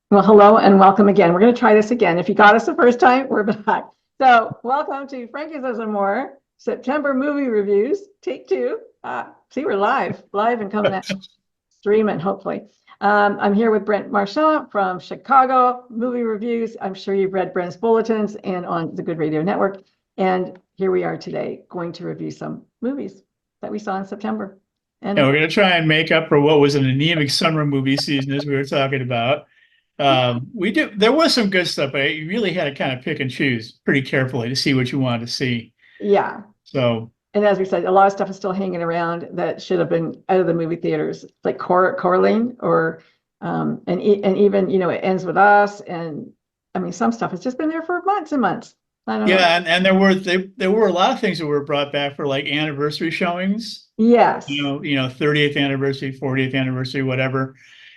Well, hello and welcome again. We're going to try this again. If you got us the first time, we're back. So welcome to FrankieSense September movie reviews, take two. See, we're live and coming out, streaming, hopefully. I'm here with Brent Marchant from Chicago Movie Reviews. I'm sure you've read Brent's bulletins and on the Good Radio Network. And here we are today going to review some movies that we saw in September. And we're going to try and make up for what was an anemic summer movie season, as we were talking about. There was some good stuff, but you really had to kind of pick and choose pretty carefully to see what you wanted to see. Yeah. So, and as we said, a lot of stuff is still hanging around that should have been out of the movie theaters, like Coraline, or and even, you know, It Ends With Us, and I mean, some stuff has just been there for months and months. I don't know. And there were a lot of things that were brought back for like anniversary showings. Yes. You know, 30th anniversary, 40th anniversary, whatever.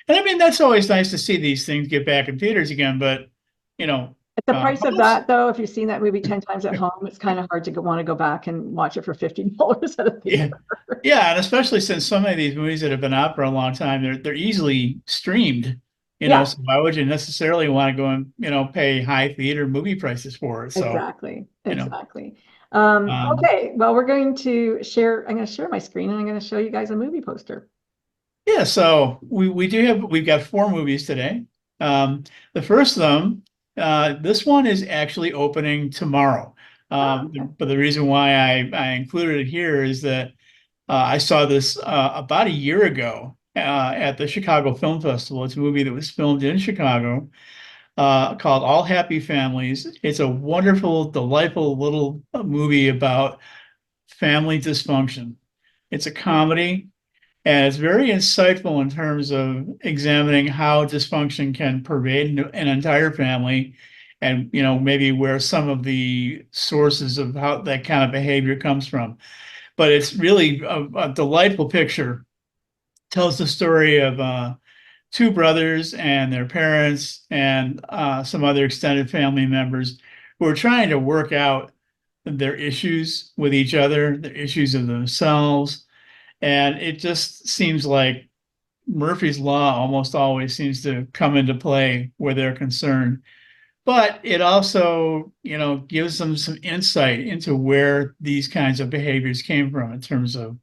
And I mean, that's always nice to see these things get back in theaters again, but, you know. At the price of that, though, if you've seen that movie 10 times at home, it's kind of hard to want to go back and watch it for $50 at a theater. Yeah, and especially since so many of these movies that have been out for a long time, they're easily streamed, you know, so why would you necessarily want to go and, you know, pay high theater movie prices for it? So, exactly. Okay, well, I'm going to share my screen and I'm going to show you guys a movie poster. Yeah, so we've got 4 movies today. The first of them, this one is actually opening tomorrow. But the reason why I included it here is that I saw this about a year ago at the Chicago Film Festival. It's a movie that was filmed in Chicago called All Happy Families. It's a wonderful, delightful little movie about family dysfunction. It's a comedy. And it's very insightful in terms of examining how dysfunction can pervade an entire family and, you know, maybe where some of the sources of how that kind of behavior comes from. But it's really a delightful picture. It tells the story of 2 brothers and their parents and some other extended family members who are trying to work out their issues with each other, the issues of themselves. And it just seems like Murphy's Law almost always seems to come into play where they're concerned. But it also, you know, gives them some insight into where these kinds of behaviors came from in terms of,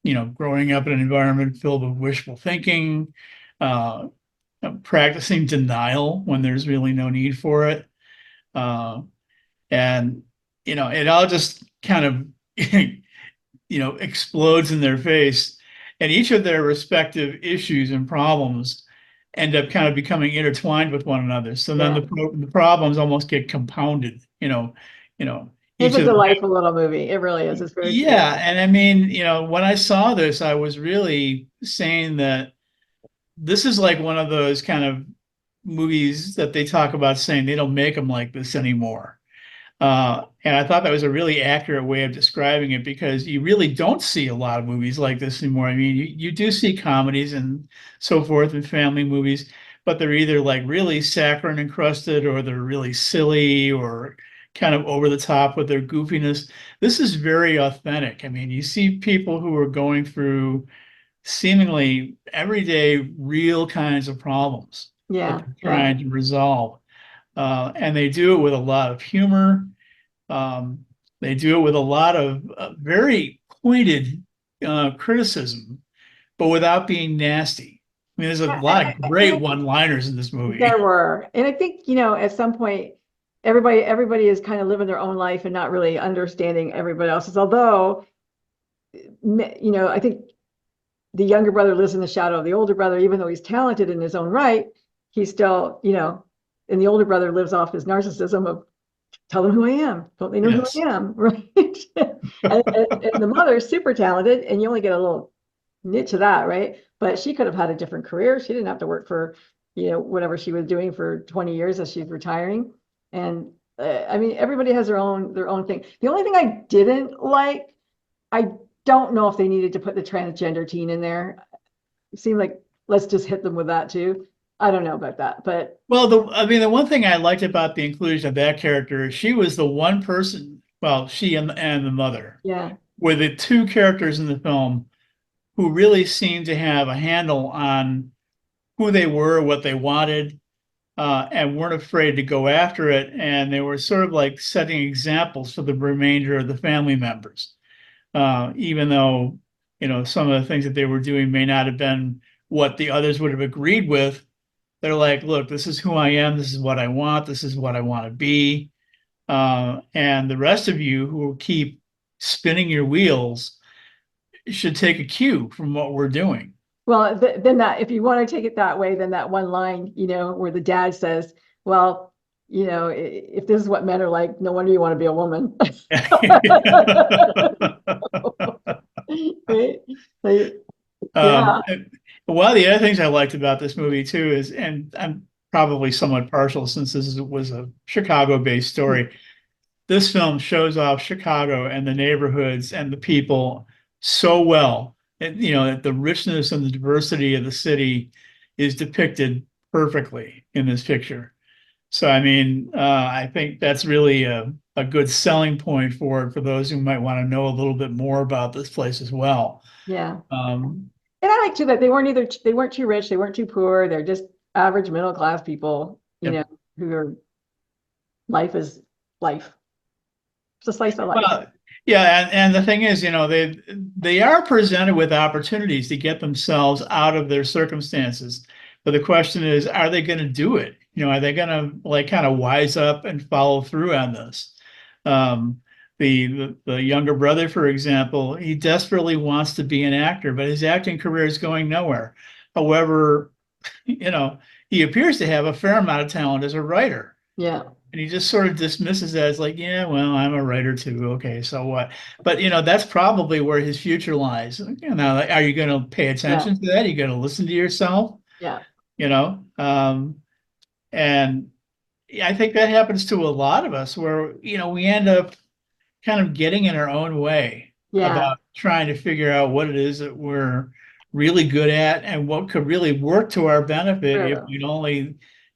you know, growing up in an environment filled with wishful thinking, practicing denial when there's really no need for it. And, you know, it all just kind of you know, explodes in their face, and each of their respective issues and problems end up kind of becoming intertwined with one another. So then the problems almost get compounded, you know. It's a delightful little movie. It really is. It's very cute. And I mean, you know, when I saw this, I was really saying that this is like one of those kind of movies that they talk about saying they don't make them like this anymore. And I thought that was a really accurate way of describing it, because you really don't see a lot of movies like this anymore. I mean, you do see comedies and so forth and family movies, but they're either like really saccharine encrusted, or they're really silly or kind of over the top with their goofiness. This is very authentic. I mean, you see people who are going through seemingly everyday real kinds of problems that they're trying to resolve. And they do it with a lot of humor. They do it with a lot of very pointed criticism, but without being nasty. I mean, there's a lot of great one-liners in this movie. There were. And I think, you know, at some point, everybody is kind of living their own life and not really understanding everybody else's. Although, you know, I think the younger brother lives in the shadow of the older brother, even though he's talented in his own right, he's still, you know, and the older brother lives off his narcissism of, tell them who I am. Don't they know who I am? Right. and the mother's super talented, and you only get a little niche of that, right? But she could have had a different career. She didn't have to work for you know, whatever she was doing for 20 years as she's retiring. And I mean, everybody has their own thing. The only thing I didn't like, I don't know if they needed to put the transgender teen in there. It seemed like let's just hit them with that too. I don't know about that, but Well, the one thing I liked about the inclusion of that character is she was the one person, well, she and the mother yeah, were the two characters in the film who really seemed to have a handle on who they were, what they wanted, and weren't afraid to go after it. And they were sort of like setting examples for the remainder of the family members, even though, you know, some of the things that they were doing may not have been what the others would have agreed with. They're like, look, this is who I am. This is what I want. This is what I want to be. And the rest of you who keep spinning your wheels should take a cue from what we're doing. well, then that, if you want to take it that way, then that one line, you know, where the dad says, well, you know, if this is what men are like, no wonder you want to be a woman. Right? Like, yeah, One of the other things I liked about this movie too is, and I'm probably somewhat partial since was a Chicago-based story. This film shows off Chicago and the neighborhoods and the people so well. And, you know, the richness and the diversity of the city is depicted perfectly in this picture. So, I mean, I think that's really a good selling point for those who might want to know a little bit more about this place as well. yeah. Um, And I like too that they weren't too rich, they weren't too poor. They're just average middle class people, you know, yep. who are life is life. It's a slice of life. Well, yeah, and the thing is, you know, they are presented with opportunities to get themselves out of their circumstances. But the question is, are they going to do it? You know, are they going to like kind of wise up and follow through on this? Um, the younger brother, for example, he desperately wants to be an actor, but his acting career is going nowhere. However, you know, he appears to have a fair amount of talent as a writer. Yeah, And he just sort of dismisses that as like, yeah, well, I'm a writer too. Okay, so what? But you know, that's probably where his future lies. You know, like, are you going to pay yeah, attention to that? Are you going to listen to yourself? yeah, You know, and I think that happens to a lot of us where, you know, we end up kind of getting in our own way yeah, about trying to figure out what it is that we're really good at and what could really work to our benefit if true. we'd only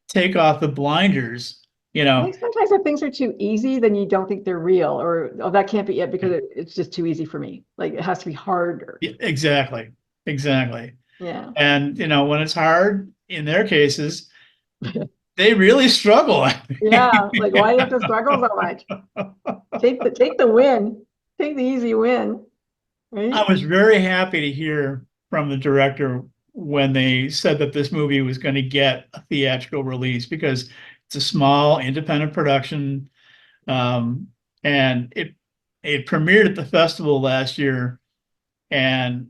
take off the blinders, you I know. think sometimes if things are too easy, then you don't think they're real, or oh, that can't be it because it's just too easy for me. Like it has to be harder. Yeah, exactly. Exactly. Yeah. And, you know, when it's hard in their cases, they really struggle. Yeah. Like why do you have to struggle so much? Take the win. Take the easy win. Right? I was very happy to hear from the director when they said that this movie was going to get a theatrical release because it's a small independent production. Um, and it premiered at the festival last year. And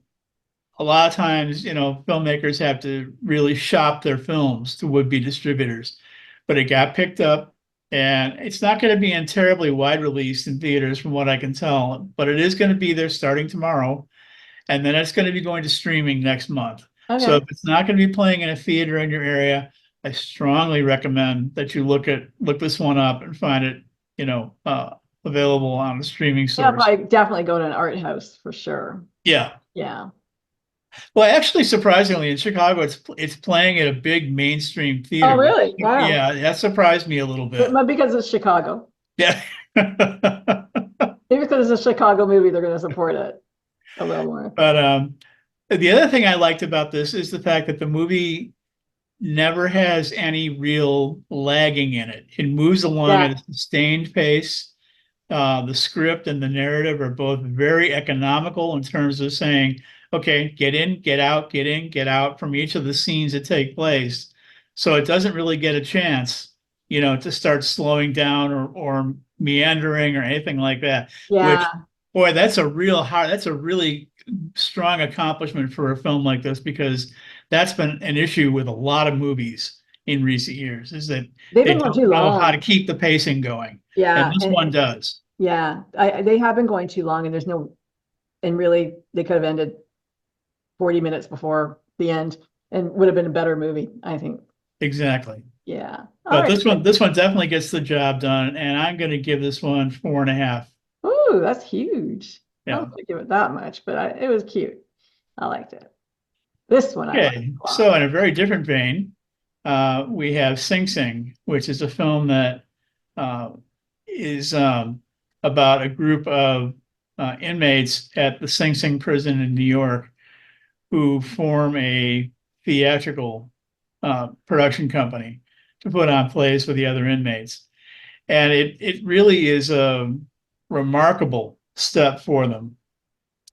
a lot of times, you know, filmmakers have to really shop their films to would-be distributors. But it got picked up, and it's not going to be in terribly wide release in theaters, from what I can tell. But it is going to be there starting tomorrow, and then it's going to be going to streaming next month. So Okay. if it's not going to be playing in a theater in your area, I strongly recommend that you look this one up and find it, you know, available on a streaming Yeah, source. I definitely go to an art house for sure. Yeah. Yeah. Well, actually, surprisingly, in Chicago, it's playing at a big mainstream Oh, theater. really? Wow. Yeah, that surprised me a little bit. But because it's Chicago. Yeah. Maybe because it's a Chicago movie, they're going to support it a little more. But the other thing I liked about this is the fact that the movie never has any real lagging in it. It moves along Yeah. at a sustained pace. The script and the narrative are both very economical in terms of saying, okay, get in, get out, get in, get out from each of the scenes that take place. So it doesn't really get a chance, you know, to start slowing down or meandering or anything like that, which, Yeah. boy, that's a really strong accomplishment for a film like this, because that's been an issue with a lot of movies in recent years, is that They've they been going don't too know how to long. keep the pacing going. And Yeah. this one does. Yeah. They have been going too long and there's no, and really they could have ended 40 minutes before the end and would have been a better movie, I think. exactly. Yeah. All But right. this one definitely gets the job done, and I'm going to give this one 4.5. Ooh, that's huge. I'm Yeah. not gonna give it that much, but it was cute. I liked it. This one I liked Okay. a lot. So in a very different vein, we have Sing Sing, which is a film that uh, is about a group of inmates at the Sing Sing prison in New York who form a theatrical production company to put on plays for the other inmates. And it really is a remarkable step for them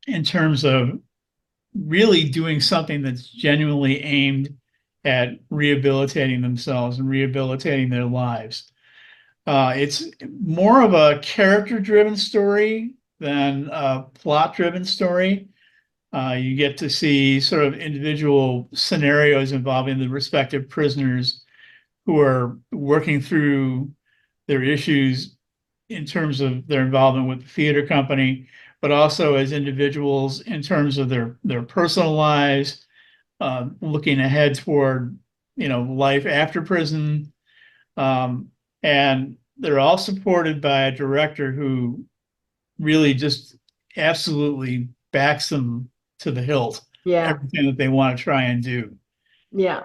in terms of really doing something that's genuinely aimed at rehabilitating themselves and rehabilitating their lives. It's more of a character-driven story than a plot-driven story. You get to see sort of individual scenarios involving the respective prisoners who are working through their issues in terms of their involvement with the theater company, but also as individuals in terms of their personal lives, looking ahead toward life after prison, um, and they're all supported by a director who really just absolutely backs them to the hilt for Yeah. everything that they want to try and do. Yeah.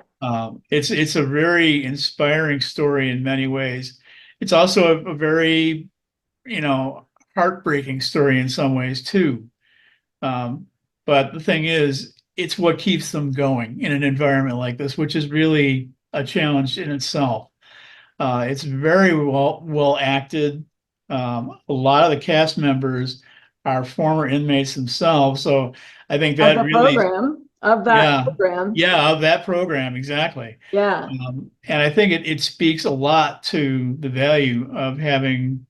It's a very inspiring story in many ways. It's also a very you know, heartbreaking story in some ways too. Um, but the thing is, it's what keeps them going in an environment like this, which is really a challenge in itself. It's very well acted. A lot of the cast members are former inmates themselves, so I think Of that the really, program, of that yeah, program. yeah, of that program exactly. Yeah. And I think it speaks a lot to the value of having,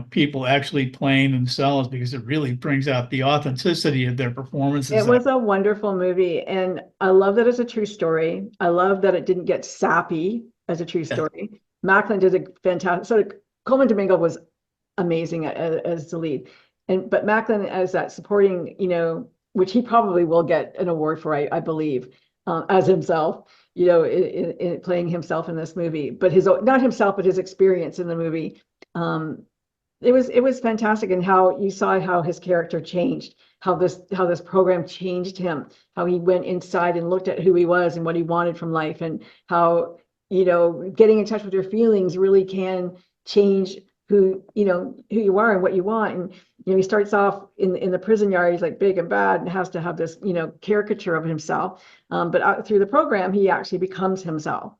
people actually playing themselves because it really brings out the authenticity of their It performances. was a wonderful movie, and I love that it's a true story. I love that it didn't get sappy as a true Yeah. story. Macklin did a fantastic. So Coleman Domingo was amazing as the lead, but Macklin as that supporting, which he probably will get an award for, I believe, as himself, in playing himself in this movie. But his not himself, but his experience in the movie. Um, it was fantastic, and how you saw how his character changed, how this program changed him, how he went inside and looked at who he was and what he wanted from life, and how getting in touch with your feelings really can change who you are and what you want. And he starts off in the prison yard, he's like big and bad and has to have this caricature of himself, but through the program he actually becomes himself.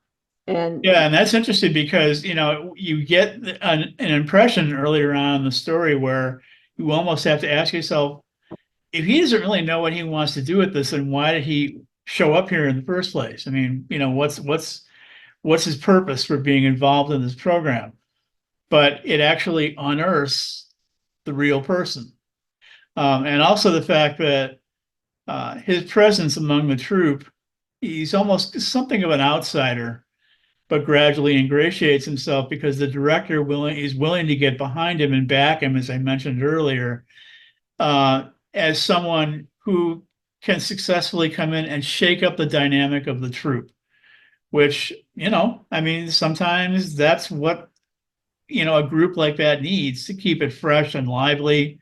And Yeah, and that's interesting because, you get an impression earlier on in the story where you almost have to ask yourself, if he doesn't really know what he wants to do with this, then why did he show up here in the first place? I mean, what's his purpose for being involved in this program? But it actually unearths the real person. And also the fact that his presence among the troop, he's almost something of an outsider, but gradually ingratiates himself because the director is willing to get behind him and back him, as I mentioned earlier, as someone who can successfully come in and shake up the dynamic of the troop, which, I mean, sometimes that's what, a group like that needs to keep it fresh and lively.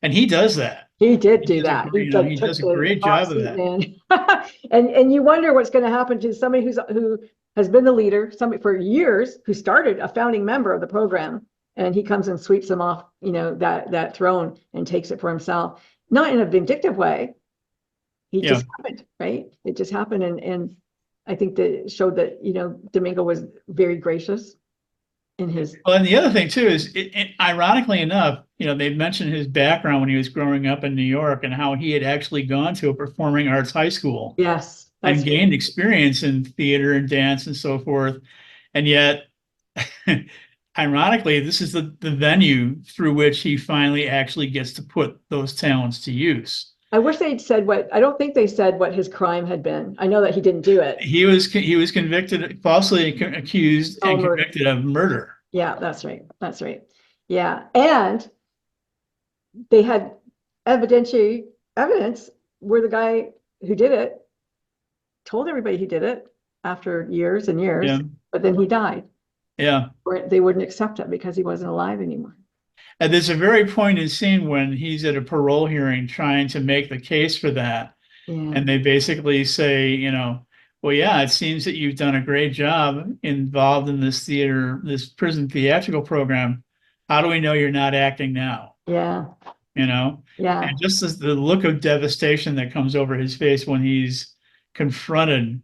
And he does that. he did He do does a that. He great, like he took does a the great hot job of seat, that. man. And you wonder what's going to happen to somebody who has been the leader, somebody for years, who started a founding member of the program, and he comes and sweeps him off, that throne and takes it for himself. Not in a vindictive way. He Yeah. just happened, right? It just happened, and I think that showed that Domingo was very gracious in his. Well, and the other thing too is, ironically enough, they mentioned his background when he was growing up in New York and how he had actually gone to a performing arts high school Yes, and that's gained experience in theater and dance and so forth. And yet, ironically, this is the venue through which he finally actually gets to put those talents to use. I wish they'd said I don't think they said what his crime had been. I know that he didn't do it. He was convicted, falsely accused Oh, and murder. convicted of murder. Yeah, that's right. That's right. Yeah. And they had evidence where the guy who did it told everybody he did it. after years and years, Yeah. but then he died. Yeah. Or they wouldn't accept it because he wasn't alive anymore. And there's a very poignant scene when he's at a parole hearing trying to make the case for that. Yeah. And they basically say, well, yeah, it seems that you've done a great job involved in this prison theatrical program. How do we know you're not acting now? Yeah. You know? Yeah. And just as the look of devastation that comes over his face when he's confronted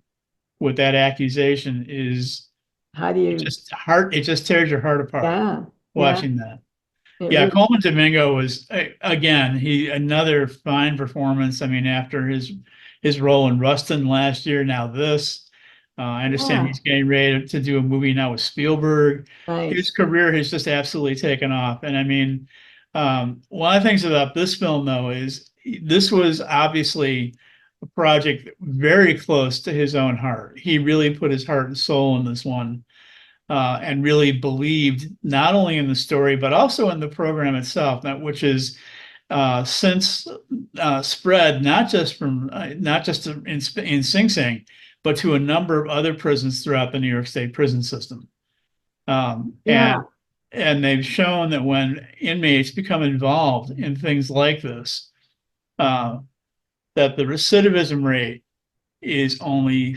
with that accusation is How do you, it just tears your heart apart yeah. Yeah. watching that. It Yeah, really, Coleman Domingo was again, another fine performance. I mean, after his role in Rustin last year, now this. I understand yeah. he's getting ready to do a movie now with Spielberg. His Nice. career has just absolutely taken off. And I mean, one of the things about this film, though, is this was obviously a project very close to his own heart. He really put his heart and soul in this one, and really believed not only in the story but also in the program itself, which is since spread not just in Sing Sing, but to a number of other prisons throughout the New York State prison system. Um, Yeah. and and they've shown that when inmates become involved in things like this, uh, that the recidivism rate is only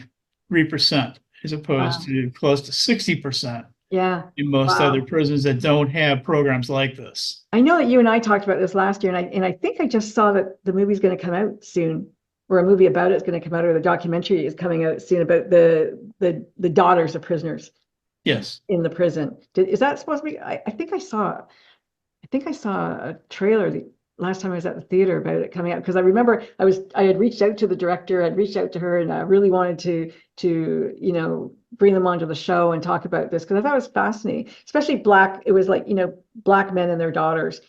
3% as opposed Wow. to close to 60% Yeah. in most other Wow. prisons that don't have programs like this. I know that you and I talked about this last year, and I think I just saw that the movie's going to come out soon, or a movie about it's going to come out, or the documentary is coming out soon about the daughters of prisoners Yes. in the prison. Is that supposed to be? I think I saw a trailer the last time I was at the theater about it coming out, because I remember I had reached out to the director, I'd reached out to her, and I really wanted to bring them onto the show and talk about this because I thought it was fascinating, especially it was like Black men and their daughters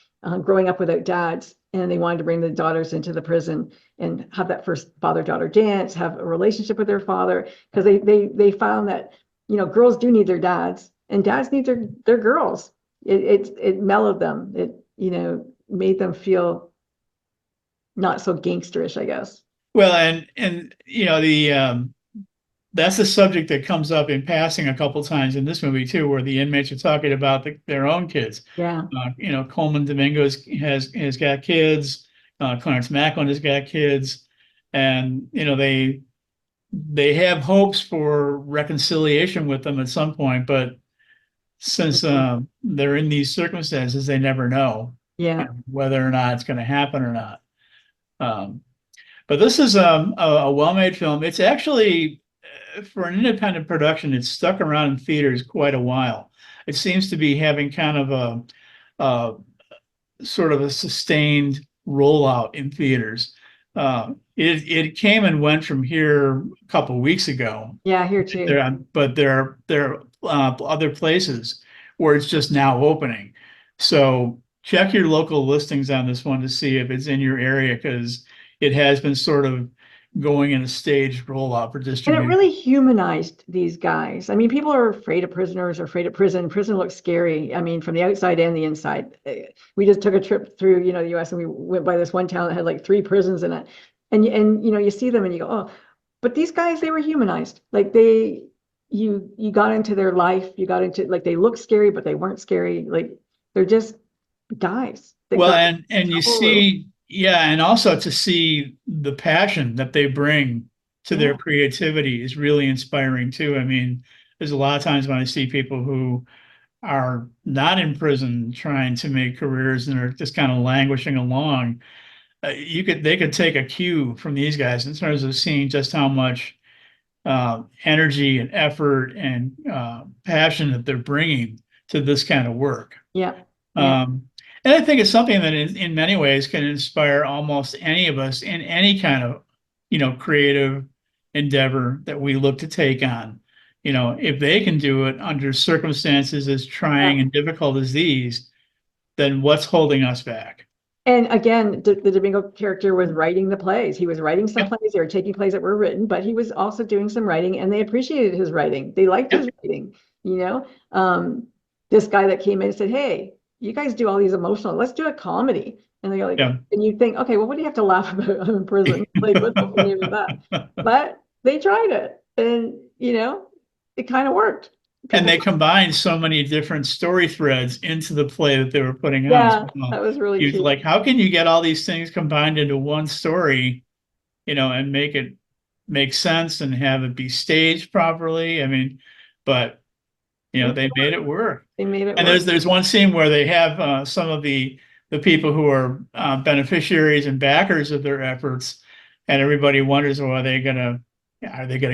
growing up without dads, and they wanted to bring the daughters into the prison and have that first father-daughter dance, have a relationship with their father, because they found that girls do need their dads and dads need their girls. It mellowed them. It made them feel not so gangsterish, I guess. Well, and the that's a subject that comes up in passing a couple times in this movie too, where the inmates are talking about their own kids. Yeah. Coleman Domingo has got kids. Clarence Macklin has got kids, and they have hopes for reconciliation with them at some point, but since they're in these circumstances, they never know, Yeah. whether or not it's going to happen or not. But this is a well-made film. It's actually, for an independent production, it's stuck around in theaters quite a while. It seems to be having kind of a sort of a sustained rollout in theaters. It came and went from here a couple of weeks ago. Yeah, here too. But there are other places where it's just now opening. So check your local listings on this one to see if it's in your area, because it has been sort of going in a staged rollout for And it distribution. really humanized these guys. I mean, people are afraid of prisoners or afraid of prison. Prison looks scary. I mean, from the outside and the inside. We just took a trip through, the US, and we went by this one town that had like 3 prisons in it. And you see them and you go, oh, but these guys, they were humanized. Like you got into their life, you got into, like, they look scary, but they weren't scary. Like, they're just guys. Well, and you see, yeah, and also to see the passion that they bring to their creativity is really inspiring too. I mean, there's a lot of times when I see people who are not in prison trying to make careers and are just kind of languishing along. They could take a cue from these guys in terms of seeing just how much energy and effort and passion that they're bringing to this kind of work. Yeah. And I think it's something that in many ways can inspire almost any of us in any kind of, creative endeavor that we look to take on. If they can do it under circumstances as trying and difficult as these, then what's holding us back? And again, the Domingo character was writing the plays. He was writing some plays. They were taking plays that were written, but he was also doing some writing, and they appreciated his writing. They liked his writing. This guy that came in and said, "Hey, you guys do all these emotional. Let's do a comedy." And they're like, and you think, okay, well, what do you have to laugh about? I'm in prison. Like, what's the name of that? But they tried it, and it kind of worked. And they combined so many different story threads into the play that they were putting on as Yeah, well. that was really He was cute. like, how can you get all these things combined into one story, and make it make sense and have it be staged properly? I mean, but they made it work. They made it And work. there's one scene where they have some of the people who are beneficiaries and backers of their efforts, and everybody wonders, well, are they gonna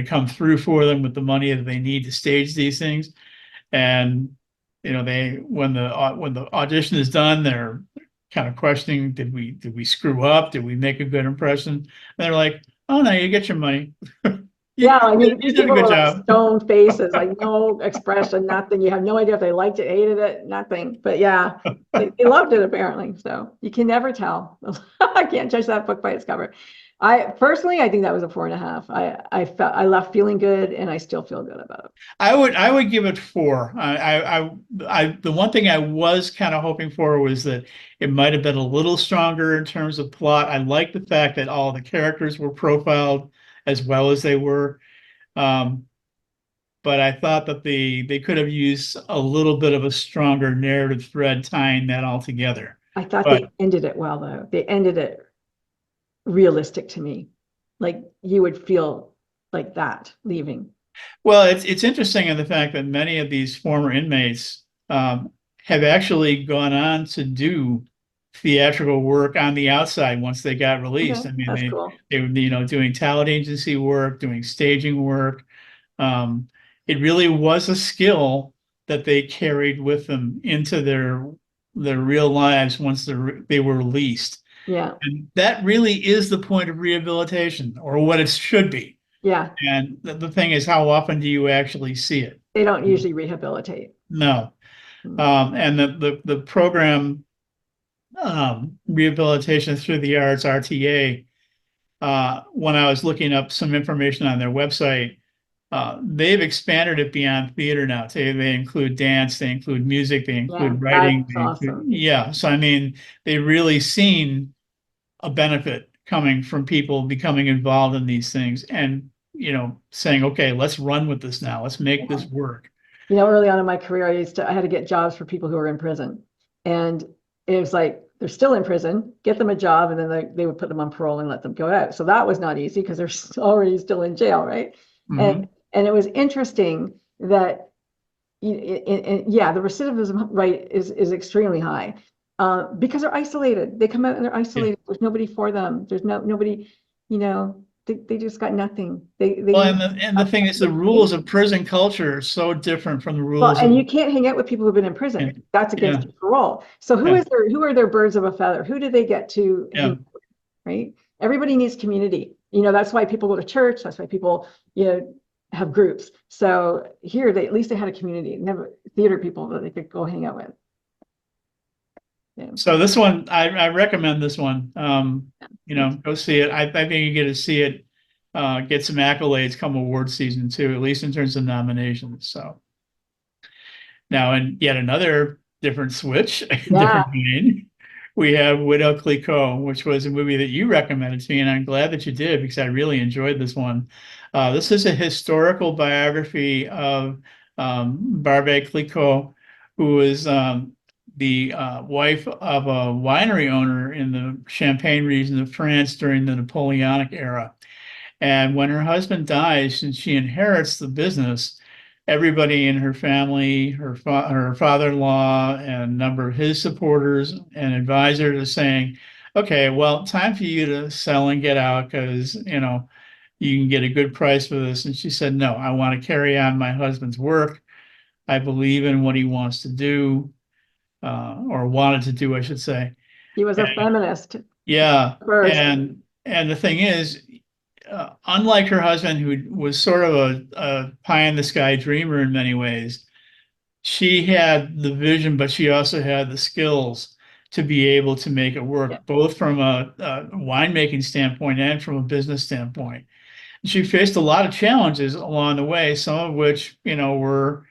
come through for them with the money that they need to stage these things? And they when the audition is done, they're kind of questioning, did we screw up? Did we make a good impression? And they're like, oh no, you get your money. Yeah, I mean, You these did a people good were like job. stone faces, like no expression, nothing. You have no idea if they liked it, hated it, nothing. But yeah, they loved it apparently. So you can never tell. I can't judge that book by its cover. I think that was a 4.5. I left feeling good, and I still feel good about it. I would give it 4. The one thing I was kind of hoping for was that it might have been a little stronger in terms of plot. I like the fact that all the characters were profiled as well as they were. But I thought that they could have used a little bit of a stronger narrative thread tying that all together. I thought But they ended it well, though. They ended it realistic to me. Like you would feel like that leaving. well, it's interesting in the fact that many of these former inmates have actually gone on to do theatrical work on the outside once they got released. Okay, I mean, that's cool. they were doing talent agency work, doing staging work. It really was a skill that they carried with them into their real lives once they were released. Yeah, And that really is the point of rehabilitation, or what it should be. yeah. And the thing is, how often do you actually see it? They don't usually rehabilitate. No. And the program, Rehabilitation Through the Arts, RTA, when I was looking up some information on their website, they've expanded it beyond theater now. They include dance, they include music, they Yeah, include writing, that's they include, awesome. yeah. So I mean, they've really seen a benefit coming from people becoming involved in these things and saying, okay, let's run with this now. Let's make this work. Early on in my career, I had to get jobs for people who were in prison. And it was like, they're still in prison, get them a job, and then they would put them on parole and let them go out. So that was not easy because they're already still in jail, right? Mm-hmm. And it was interesting that, yeah, the recidivism rate is extremely high because they're isolated. They come out and they're isolated. There's nobody for them. There's nobody, they just got nothing. Well, and the thing is, the rules of prison culture are so different from the rules and of, you can't hang out with people who've been in prison. yeah, That's against yeah, parole. So who are their birds of a feather? Who do they get to yeah. hang out with, right? Everybody needs community. That's why people go to church. That's why people, have groups. So here at least they had a community, never theater people that they could go hang out with. Yeah. So this one, I recommend this one. Go see it. I think you get to see it, get some accolades come award season too, at least in terms of nominations. So now, in yet another different switch, different vein, we have Widow Clicquot, which was a movie that you recommended to me, and I'm glad that you did because I really enjoyed this one. This is a historical biography of Barbe Clicquot, who was the wife of a winery owner in the Champagne region of France during the Napoleonic era. And when her husband dies and she inherits the business, everybody in her family, her father-in-law, and a number of his supporters and advisors are saying, okay, well, time for you to sell and get out because, you can get a good price for this. And she said, no, I want to carry on my husband's work. I believe in what he wants to do, or wanted to do, I should say. He was a feminist. Yeah. First. And the thing is, unlike her husband, who was sort of a pie in the sky dreamer in many ways, she had the vision, but she also had the skills to be able to make it work, both from a winemaking standpoint and from a business standpoint. She faced a lot of challenges along the way, some of which, were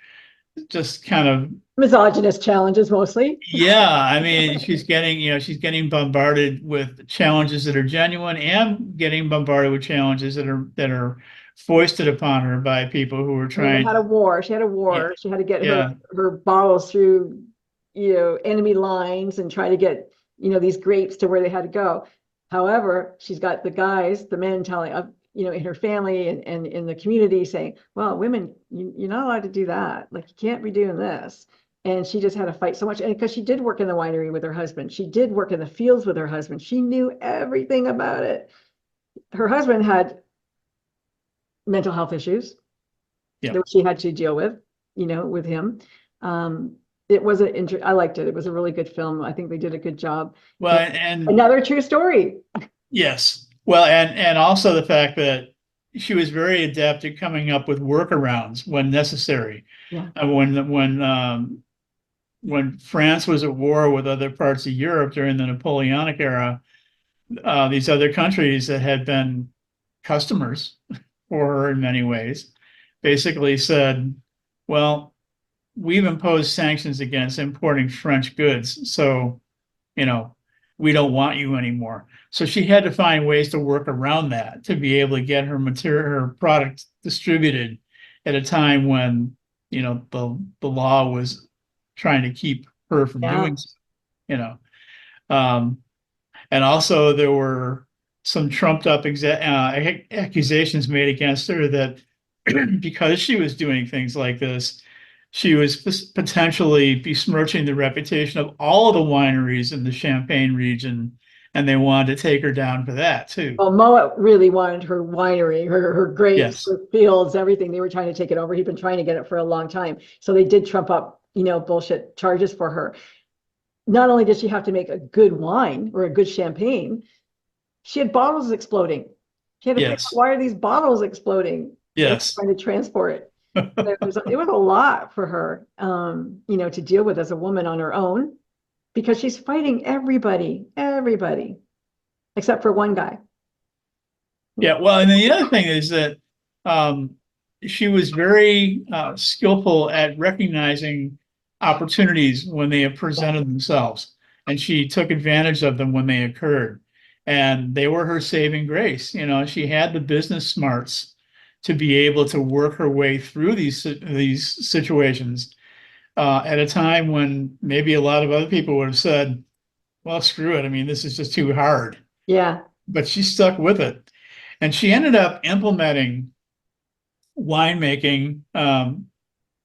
just kind of misogynist challenges mostly. Yeah, I mean, she's getting bombarded with challenges that are genuine and getting bombarded with challenges that are foisted upon her by people who were I mean, they trying. had a war. She had a Yeah, war. She had to get yeah, her bottles through, enemy lines and try to get, these grapes to where they had to go. However, she's got the guys, the men telling, in her family and in the community saying, well, women, you're not allowed to do that. Like, you can't be doing this. And she just had to fight so much. And because she did work in the winery with her husband, she did work in the fields with her husband. She knew everything about it. Her husband had mental health issues yeah. that she had to deal with, with him. It was I liked it. It was a really good film. I think they did a good job. Well, And and another true story. yes. Well, and also the fact that she was very adept at coming up with workarounds when necessary. Yeah. When France was at war with other parts of Europe during the Napoleonic era, these other countries that had been customers for her in many ways basically said, well, we've imposed sanctions against importing French goods. So, we don't want you anymore. So she had to find ways to work around that to be able to get her product distributed at a time when, the law was trying to keep her from Yeah. doing so, you know. Um, and also there were some trumped up accusations made against her that because she was doing things like this, she was potentially besmirching the reputation of all of the wineries in the Champagne region, and they wanted to take her down for that too. Well, Moa really wanted her winery, her grapes, Yes. her fields, everything. They were trying to take it over. He'd been trying to get it for a long time. So they did trump up, bullshit charges for her. Not only did she have to make a good wine or a good champagne, she had bottles exploding. She had to figure out, Yes. why are these bottles exploding? They were Yes. trying to transport it. It was a lot for her, to deal with as a woman on her own, because she's fighting everybody, except for one guy. Yeah. Well, and then the other thing is that um, she was very skillful at recognizing opportunities when they have presented themselves, and she took advantage of them when they occurred. And they were her saving grace. She had the business smarts to be able to work her way through these situations at a time when maybe a lot of other people would have said, "Well, screw it. I mean, this is just too hard." Yeah, But she stuck with it. And she ended up implementing winemaking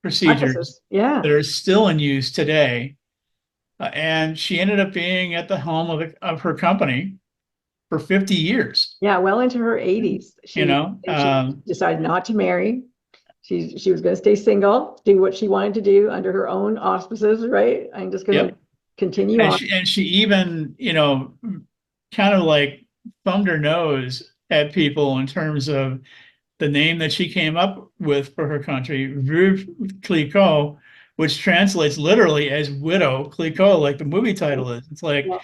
procedures practices. Yeah, that are still in use today. And she ended up being at the helm of her company for 50 years, yeah. Well into her 80s, you she know. and she decided not to marry. She was going to stay single, do what she wanted to do under her own auspices. Right? I'm just going to Yep. continue And on. she even, kind of like thumbed her nose at people in terms of the name that she came up with for her country, Veuve Clicquot, which translates literally as widow Clicquot, like the movie title is. It's like, Well,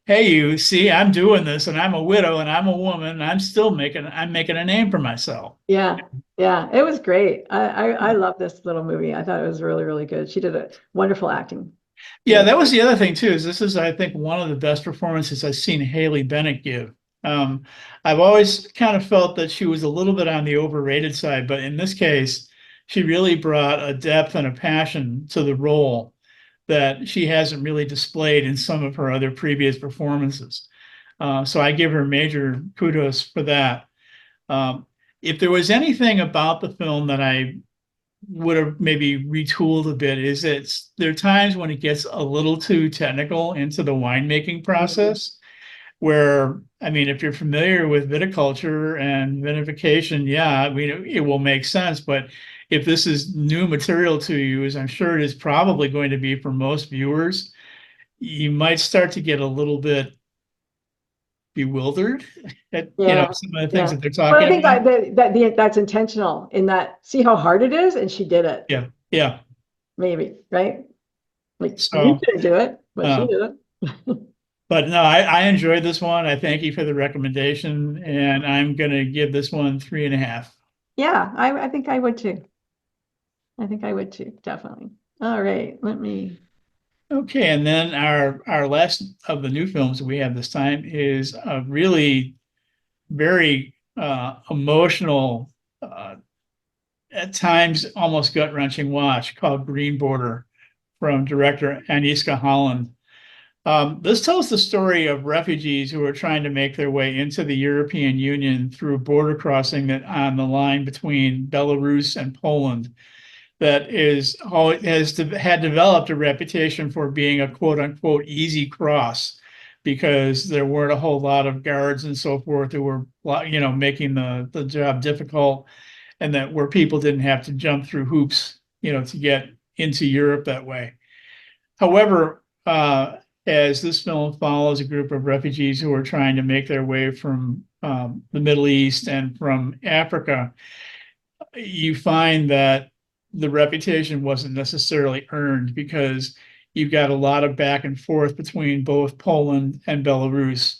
hey, you see, I'm doing this and I'm a widow and I'm a woman and I'm making a name for myself. yeah, yeah. It was great. I love this little movie. I thought it was really, really good. She did a wonderful acting. Yeah, that was the other thing too, is this is, I think, one of the best performances I've seen Haley Bennett give. Um, I've always kind of felt that she was a little bit on the overrated side, but in this case, she really brought a depth and a passion to the role that she hasn't really displayed in some of her other previous performances. So I give her major kudos for that. Um, if there was anything about the film that I would have maybe retooled a bit, is there are times when it gets a little too technical into the winemaking process, where, I mean, if you're familiar with viticulture and vinification, yeah, I mean, it will make sense. But if this is new material to you, as I'm sure it is probably going to be for most viewers, you might start to get a little bit bewildered at, Yeah, some of the things yeah. that they're But I talking think about. that's intentional in that, see how hard it is, and she did it. Yeah, yeah. Maybe, right? Like, you So, couldn't do it, but she uh, did it. but no, I enjoyed this one. I thank you for the recommendation, and I'm going to give this one 3.5. Yeah, I think I would too. I think I would too, definitely. All right, let me. Okay, and then our last of the new films that we have this time is a really very emotional. at times almost gut-wrenching watch called Green Border from director Aniska Holland. This tells the story of refugees who are trying to make their way into the European Union through a border crossing that on the line between Belarus and Poland that had developed a reputation for being a quote unquote easy cross because there weren't a whole lot of guards and so forth who were, making the job difficult, and that where people didn't have to jump through hoops, to get into Europe that way. However, as this film follows a group of refugees who are trying to make their way from the Middle East and from Africa, you find that the reputation wasn't necessarily earned because you've got a lot of back and forth between both Poland and Belarus.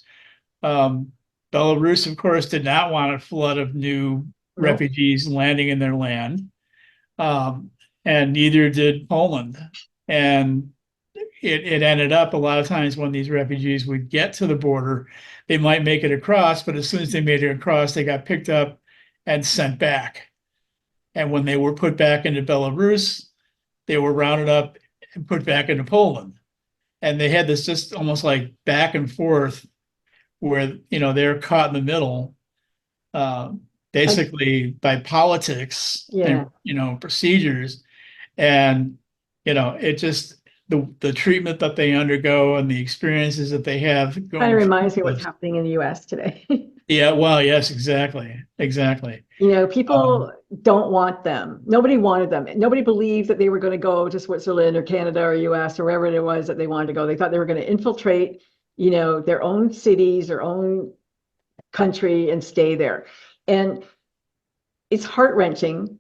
Belarus, of course, did not want a flood of new refugees landing in their land, and neither did Poland. And it ended up a lot of times when these refugees would get to the border, they might make it across, but as soon as they made it across, they got picked up and sent back. And when they were put back into Belarus, they were rounded up and put back into Poland. And they had this just almost like back and forth where, they're caught in the middle, basically by politics and, procedures. And, it just, the treatment that they undergo and the experiences that they have. Kind of reminds me of what's happening in the US today. Yeah, well, yes, exactly. People don't want them. Nobody wanted them. Nobody believed that they were going to go to Switzerland or Canada or US or wherever it was that they wanted to go. They thought they were going to infiltrate, their own cities, their own country and stay there. And it's heart-wrenching,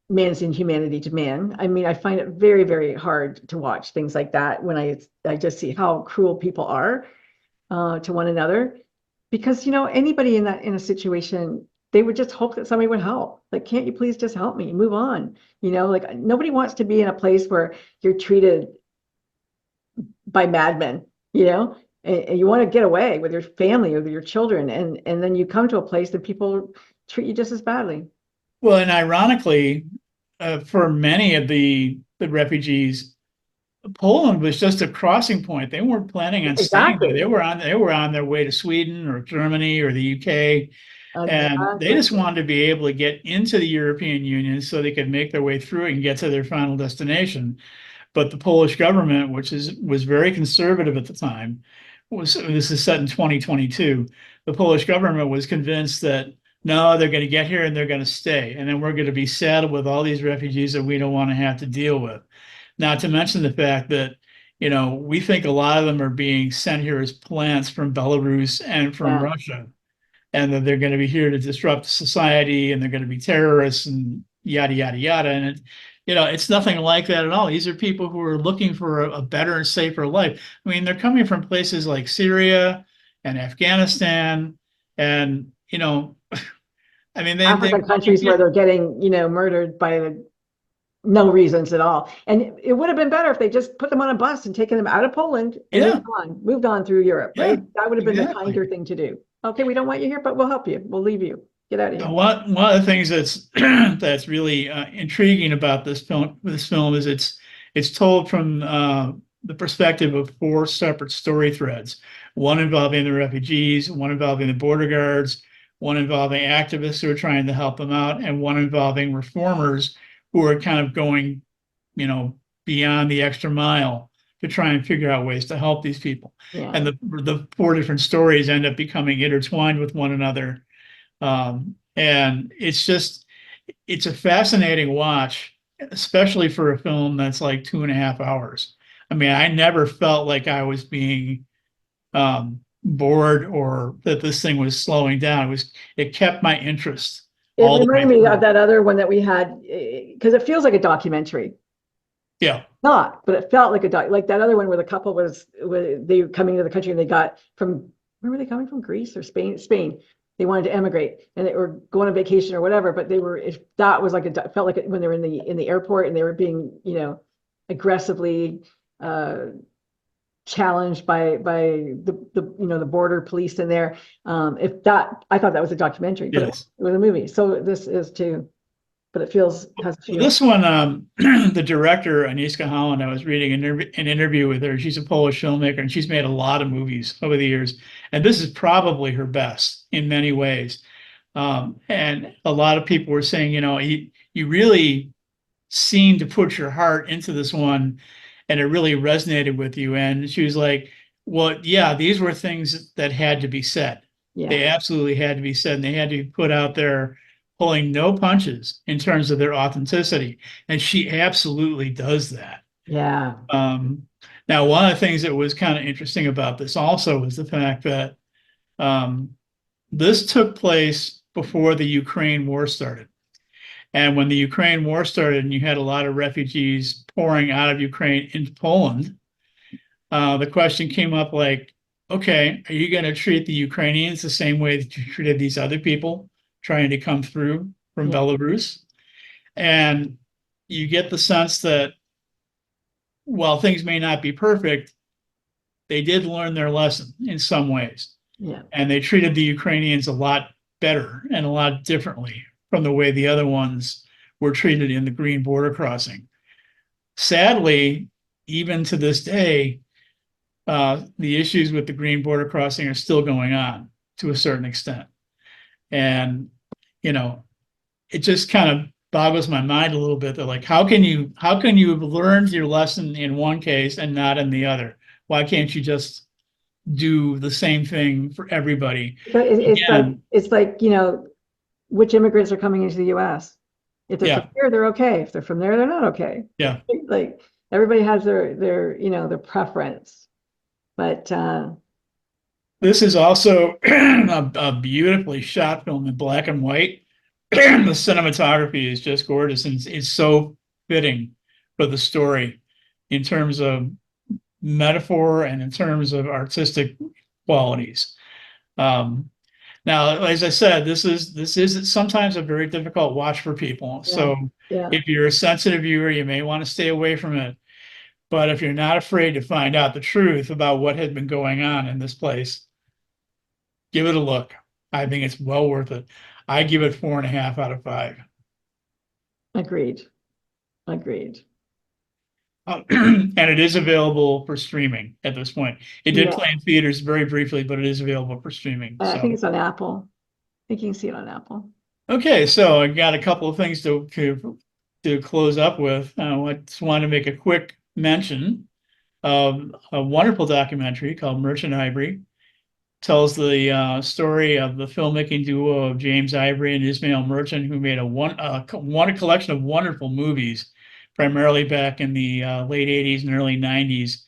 man's inhumanity to man. I mean, I find it very, very hard to watch things like that when I just see how cruel people are to one another. Because, anybody in a situation, they would just hope that somebody would help. Like, can't you please just help me? Move on. Like nobody wants to be in a place where you're treated by madmen, and you want to get away with your family or your children. And then you come to a place that people treat you just as badly. Well, and ironically, for many of the refugees, Poland was just a crossing point. They weren't planning on staying there. They were on their way to Sweden or Germany or the UK. And they just wanted to be able to get into the European Union so they could make their way through it and get to their final destination. But the Polish government, which was very conservative at the time, this is set in 2022. The Polish government was convinced that no, they're going to get here and they're going to stay. And then we're going to be saddled with all these refugees that we don't want to have to deal with. Not to mention the fact that, we think a lot of them are being sent here as plants from Belarus and from Russia, and that they're going to be here to disrupt society and they're going to be terrorists and yada, yada, yada. And it's nothing like that at all. These are people who are looking for a better and safer life. I mean, they're coming from places like Syria and Afghanistan and, I mean, African countries where they're getting, murdered by no reasons at all. And it would have been better if they just put them on a bus and taken them out of Poland and moved on through Europe, right? That would have been the kinder thing to do. Okay, we don't want you here, but we'll help you. We'll leave you. Get out of here. One of the things that's really intriguing about this film is it's told from the perspective of 4 separate story threads. One involving the refugees, one involving the border guards, one involving activists who are trying to help them out, and one involving reformers who are kind of going, beyond the extra mile to try and figure out ways to help these people. Yeah. And the 4 different stories end up becoming intertwined with one another. And it's a fascinating watch, especially for a film that's like 2.5 hours. I mean, I never felt like I was being bored or that this thing was slowing down. It kept my interest. It reminded me of that other one that we had, because it feels like a documentary. Yeah. Not, but it felt like like that other one where the couple they were coming to the country and they got from, where were they coming from? Greece or Spain? Spain. They wanted to emigrate and they were going on vacation or whatever, but that was like it felt like when they were in the airport and they were being, aggressively challenged by the border police in there. I thought that was a documentary, but it was a movie. So this is too. but it feels has a So feel. this one, the director, Aniska Holland, I was reading an interview with her. She's a Polish filmmaker, and she's made a lot of movies over the years. And this is probably her best in many ways. And a lot of people were saying, you really seem to put your heart into this one, and it really resonated with you. And she was like, well, yeah, these were things that had to be said. They Yeah, absolutely had to be said, and they had to be put out there, pulling no punches in terms of their authenticity. And she absolutely does that. yeah, Um, Now, one of the things that was kind of interesting about this also was the fact that um, this took place before the Ukraine war started. And when the Ukraine war started and you had a lot of refugees pouring out of Ukraine into Poland, the question came up like, okay, are you going to treat the Ukrainians the same way that you treated these other people trying to come through from yeah, Belarus? And you get the sense that while things may not be perfect, they did learn their lesson in some ways. yeah. And they treated the Ukrainians a lot better and a lot differently from the way the other ones were treated in the Green border crossing. Sadly, even to this day, the issues with the Green border crossing are still going on to a certain extent. And, you know, it just kind of boggles my mind a little bit. They're like, how can you have learned your lesson in one case and not in the other? Why can't you just do the same thing for everybody? It's like, which immigrants are coming into the US. If they're Yeah, from here, they're okay. If they're from there, they're not okay. yeah. Like everybody has their preference. But This is also a beautifully shot film in black and white. The cinematography is just gorgeous, and it's so fitting for the story in terms of metaphor and in terms of artistic qualities. Um, Now, as I said, this is sometimes a very difficult watch for people. yeah, So yeah. if you're a sensitive viewer, you may want to stay away from it. But if you're not afraid to find out the truth about what had been going on in this place, give it a look. I think it's well worth it. I give it 4.5 out of 5. Agreed. Agreed. And it is available for streaming at this point. It did Yeah. play in theaters very briefly, but it is available for streaming. I So think it's on Apple. I think you can see it on Apple. okay, so I got a couple of things to close up with. I just want to make a quick mention of a wonderful documentary called Merchant Ivory. Tells the story of the filmmaking duo of James Ivory and Ismail Merchant, who made a collection of wonderful movies, primarily back in the late '80s and early '90s.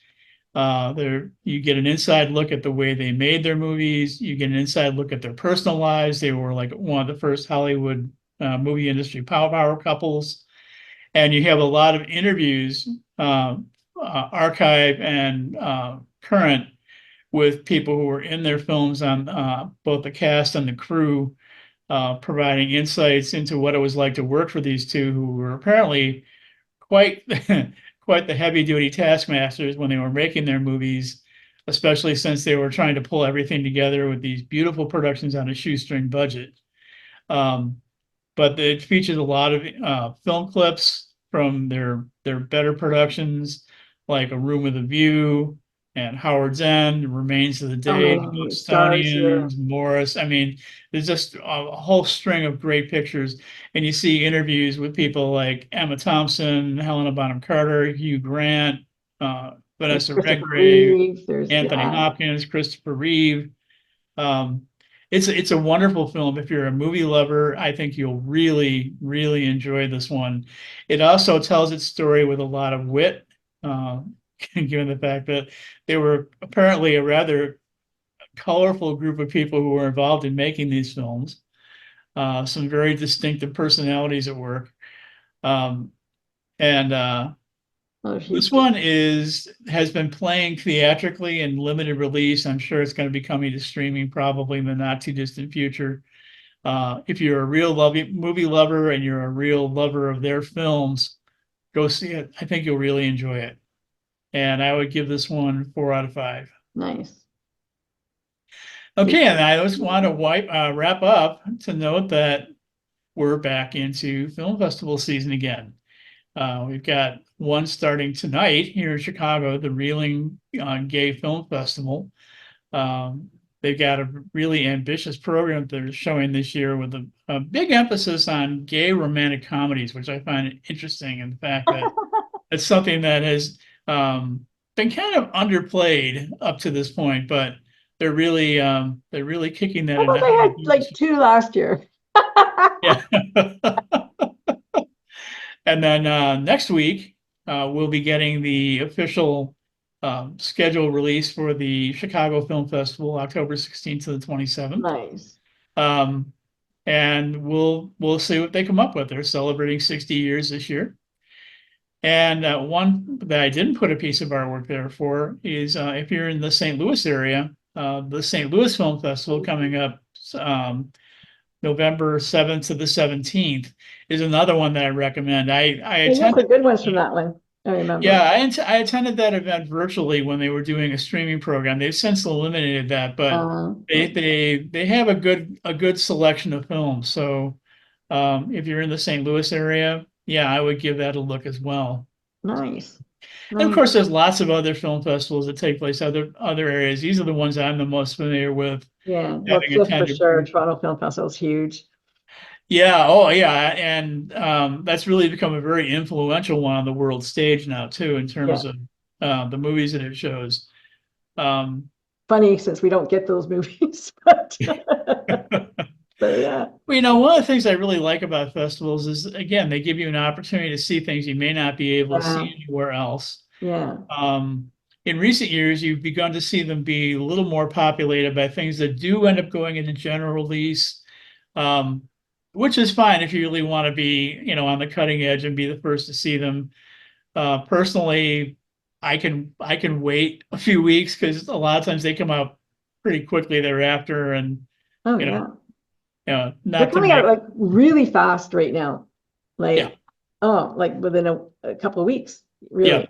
There, you get an inside look at the way they made their movies. You get an inside look at their personal lives. They were like one of the first Hollywood movie industry power couples, and you have a lot of interviews, archive and current, with people who were in their films on both the cast and the crew, providing insights into what it was like to work for these two, who were apparently quite quite the heavy duty taskmasters when they were making their movies, especially since they were trying to pull everything together with these beautiful productions on a shoestring budget. Um, but it features a lot of film clips from their better productions, like A Room with a View and Howard's End, Remains of the So Day, The many stars here. Bostonians, Morris. I mean, there's just a whole string of great pictures. And you see interviews with people like Emma Thompson, Helena Bonham Carter, Hugh Grant, There's Vanessa Christopher Redgrave, Reeve. There's Anthony Hopkins, Christopher Reeve. Um, it's a wonderful film. If you're a movie lover, I think you'll really, really enjoy this one. It also tells its story with a lot of wit, uh, given the fact that they were apparently a rather colorful group of people who were involved in making these films. Some very distinctive personalities at work. Um, and Oh, This she's one has been playing theatrically in limited release. I'm sure it's going to be coming to streaming probably in the not too distant future. If you're a real movie lover and you're a real lover of their films, go see it. I think you'll really enjoy it. And I would give this one 4 out of 5. nice. Okay, and I just want to wrap up to note that we're back into film festival season again. We've got one starting tonight here in Chicago, the Reeling Gay Film Festival. They've got a really ambitious program they're showing this year with a big emphasis on gay romantic comedies, which I find interesting, in the fact that it's something that has been kind of underplayed up to this point, but they're really kicking that How into about they high had gear. like 2 last year? Yeah. And then next week, we'll be getting the official schedule release for the Chicago Film Festival, October 16th to the 27th. Nice. And we'll see what they come up with. They're celebrating 60 years this year. And one that I didn't put a piece of artwork there for is if you're in the St. Louis area, the St. Louis Film Festival coming up November 7th to the 17th is another one that I recommend. I You have attended. some good ones from that one. I remember. Yeah, I attended that event virtually when they were doing a streaming program. They've since eliminated that, but they have a good selection of films. So if you're in the St. Louis area, yeah, I would give that a look as well. Nice. And of course, there's lots of other film festivals that take place other areas. These are the ones I'm the most familiar with. Yeah, well, Having TIFF for attended. sure. Toronto Film Festival is huge. Yeah, oh yeah, and that's really become a very influential one on the world stage now too, in terms of the movies that it shows. Funny, since we don't get those movies, but yeah. Well, one of the things I really like about festivals is, again, they give you an opportunity to see things you may not be able to see anywhere else. Yeah. In recent years, you've begun to see them be a little more populated by things that do end up going into general release, which is fine if you really want to be, on the cutting edge and be the first to see them. Personally, I can wait a few weeks because a lot of times they come out pretty quickly thereafter, and They're not to coming out like really fast right now. Like, Yeah. Like within a couple of weeks, really.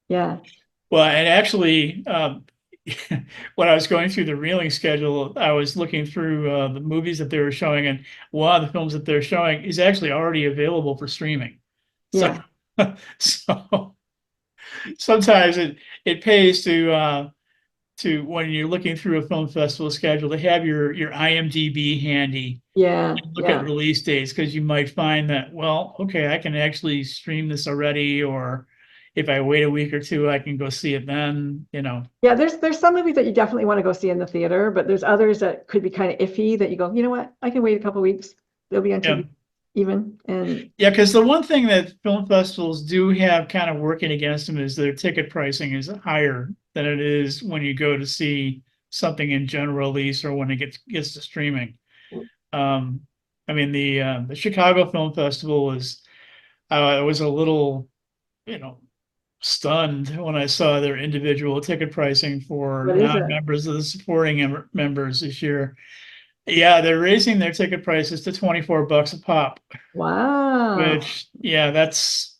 Yeah. Well, and actually, when I was going through the reeling schedule, I was looking through the movies that they were showing, and one of the films that they're showing is actually already available for streaming. So, so sometimes it pays to when you're looking through a film festival schedule to have your IMDb handy. And look at release dates, because you might find that, well, okay, I can actually stream this already, or if I wait a week or two, I can go see it then, Yeah, there's some movies that you definitely want to go see in the theater, but there's others that could be kind of iffy that you go, you know what, I can wait a couple of weeks. They'll be on TV even. And yeah, because the one thing that film festivals do have kind of working against them is their ticket pricing is higher than it is when you go to see something in general release or when it gets to streaming. I mean, the Chicago Film Festival was, I was a little, stunned when I saw their individual ticket pricing for non-members of the supporting members this year. Yeah, they're raising their ticket prices to $24 a pop. Wow. Which, that's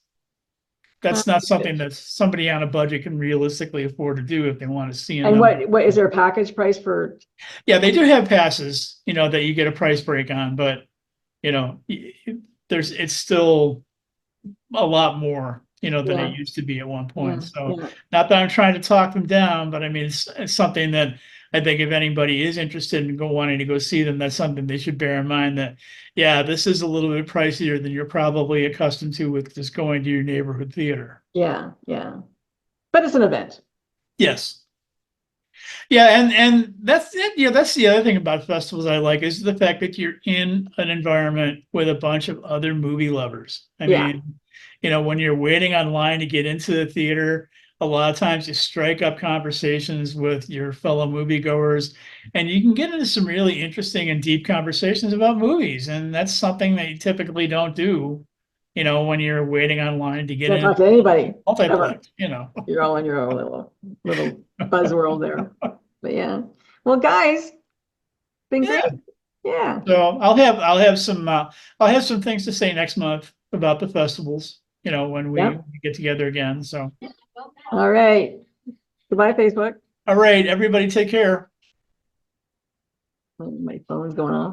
not something that somebody on a budget can realistically afford to do if they want to see. And what is there a package price for? Yeah, they do have passes, that you get a price break on, but it's still a lot more, than it used to be at one point. So not that I'm trying to talk them down, but I mean, it's something that I think if anybody is interested in wanting to go see them, that's something they should bear in mind, that, this is a little bit pricier than you're probably accustomed to with just going to your neighborhood theater. Yeah. But it's an event. Yes. Yeah, and that's it. That's the other thing about festivals I like, is the fact that you're in an environment with a bunch of other movie lovers. I mean, when you're waiting online to get into the theater, a lot of times you strike up conversations with your fellow moviegoers, and you can get into some really interesting and deep conversations about movies. And that's something that you typically don't do, when you're waiting online to get in. Talk to anybody. Multiplex, You're all in your own little buzz world there. But yeah. Well, guys, been great. Yeah. So I'll have some things to say next month about the festivals, when we get together again. So all right. Goodbye, Facebook. All right, everybody, take care. My phone's going off.